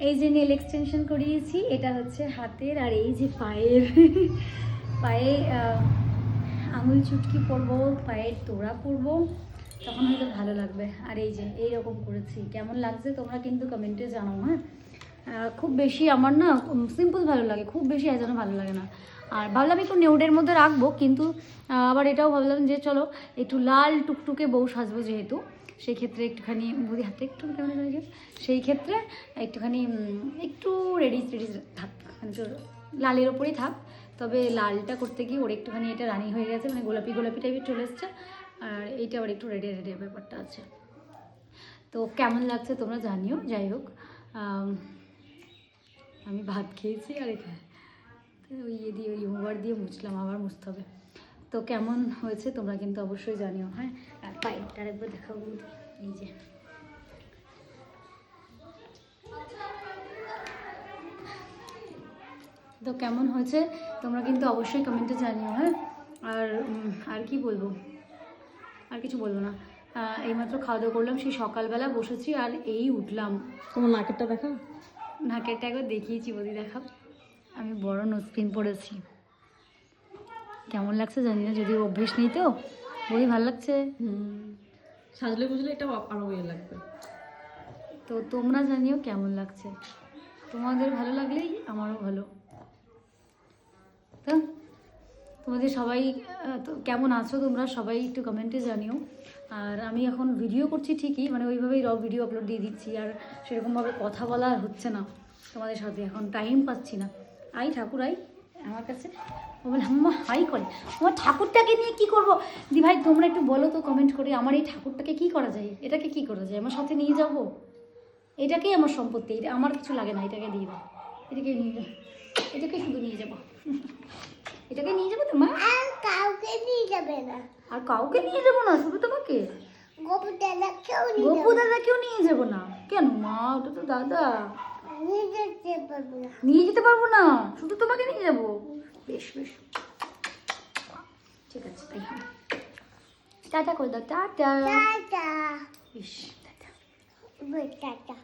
এই যে nail extension করিয়েছি, এটা হচ্ছে হাতের, আর এই যে পায়ের পায়ে আঙুল চুটকি পরবো, পায়ের তোড়া পরবো, তখন হয়তো ভালো লাগবে। আর এই যে এইরকম করেছি, কেমন লাগছে তোমরা কিন্তু কমেন্টে জানাও। হ্যাঁ, খুব বেশি আমার না সিম্পল ভালো লাগে, খুব বেশি যেন ভালো লাগে না। আর ভাবলাম একটু নেউডের মধ্যে রাখবো, কিন্তু আবার এটাও ভাবলাম যে চলো একটু লাল টুকটুকে বউ সাজবো যেহেতু, সেই ক্ষেত্রে একটুখানি বৌদি হাতে একটু কেমন লাগে, সেই ক্ষেত্রে একটুখানি একটু রেডি টেডি থাক, মানে লালের ওপরেই থাক। তবে লালটা করতে গিয়ে ওর একটুখানি এটা রানি হয়ে গেছে, মানে গোলাপি গোলাপি টাইপের চলে এসছে, আর এইটা আবার একটু রেডি রেডি ব্যাপারটা আছে। তো কেমন লাগছে তোমরা জানিও। যাই হোক, আমি ভাত খেয়েছি, আর এখানে ওই ইয়ে দিয়ে, ওই রিমুভার দিয়ে মুছলাম, আবার মুছতে হবে। তো কেমন হয়েছে তোমরা কিন্তু অবশ্যই জানিও। হ্যাঁ, আর পায়েরটা একবার দেখাবো, এই যে তো কেমন হয়েছে তোমরা কিন্তু অবশ্যই কমেন্টে জানিও। হ্যাঁ, আর আর কি বলবো, আর কিছু বলবো না। এইমাত্র খাওয়া দাওয়া করলাম, সেই সকালবেলা বসেছি আর এই উঠলাম। তোমার নাকেরটা দেখা, নাকেরটা একবার দেখিয়েছি, বলি দেখাও। আমি বড় নোজপিন পরেছি, কেমন লাগছে জানি না, যদিও অভ্যেস নেই তো। বলি ভালো লাগছে। সাজলে বুঝলে এটা আরো ইয়ে লাগবে। তো তোমরা জানিও কেমন লাগছে, তোমাদের ভালো লাগলেই আমারও ভালো। তো তোমাদের সবাই তো কেমন আছো তোমরা সবাই একটু কমেন্টে জানিও। আর আমি এখন ভিডিও করছি ঠিকই, মানে ওইভাবেই র ভিডিও আপলোড দিয়ে দিচ্ছি, আর সেরকমভাবে কথা বলা আর হচ্ছে না তোমাদের সাথে, এখন টাইম পাচ্ছি না। আই ঠাকুর আই আমার কাছে, ও বলে আম্মা হাই করে, আমার ঠাকুরটাকে নিয়ে কি করব। দি ভাই তোমরা একটু বলো তো কমেন্ট করে, আমার এই ঠাকুরটাকে কি করা যায়, এটাকে কি করা যায়, আমার সাথে নিয়ে যাবো, এটাকেই আমার সম্পত্তি, এটা আমার কিছু লাগে না, এটাকে দিয়ে দাও, এটাকে নিয়ে যাও, এটাকে শুধু নিয়ে যাবো, এটাকে নিয়ে যাবো তো মা, আর কাউকে নিয়ে যাবে না। আর কাউকে নিয়ে যাবো না, শুধু তোমাকে। গপু দাদাকেও নিয়ে গপু দাদাকেও নিয়ে যাবো না কেন মা, ওটা তো দাদা, নিয়ে যেতে পারবে না। নিয়ে যেতে পারবো না, শুধু তোমাকে নিয়ে যাবো। বেশ বেশ, ঠিক আছে তাই হবে। টাটা করে দাও, টাটা। টাটা বেশ টাটা। টাটা।